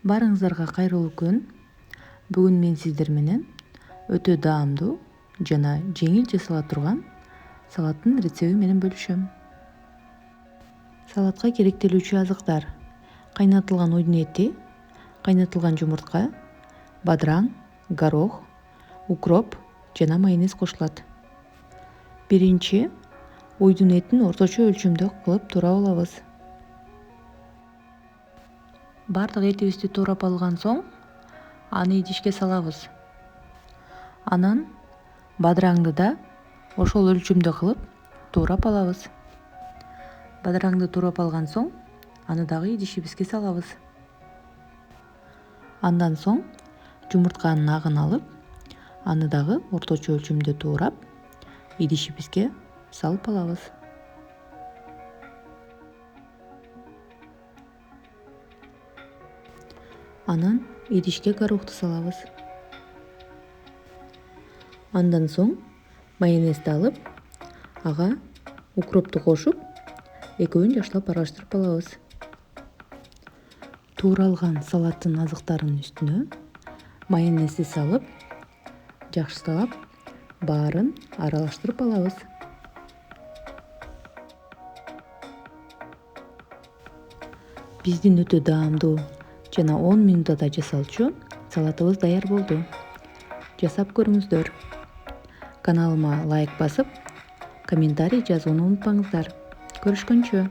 Барыңыздарга кайрылуу күн. Бүгүн мен сиздер менен өтө даамдуу жана жеңил жасала турган салаттын рецепти менен бөлүшөм. Салатка керектелүүчү азыктар: кайнатылган ойдун эти, кайнатылган жумуртка, бадыраң, горох, укроп жана майонез кошулат. Биринчи, ойдун этин орточо өлчөмдө кылып туурап алабыз. Бардык этибизди туурап алган соң аны идишке салабыз. Анан бадыраңды да ошол өлчөмдө кылып туурап алабыз. Бадыраңды туурап алган соң аны дагы идишибизге салабыз. Андан соң жумуртканын агын алып, аны дагы орточо өлчөмдө туурап идишибизге салып алабыз. Анан идишке горохту салабыз. Андан соң майонезди алып, ага укропту кошуп, экөөнү жакшылап аралаштырып алабыз. Тууралган салаттын азыктарынын үстүнө майонезди салып, жакшылап баарын аралаштырып алабыз. Биздин өтө даамдуу жана 10 минутада жасалчу салатыбыз даяр болду. Жасап көрүңүздөр. Каналыма лайк басып, комментарий жазууну унутпаңыздар. Көрүшкөнчө.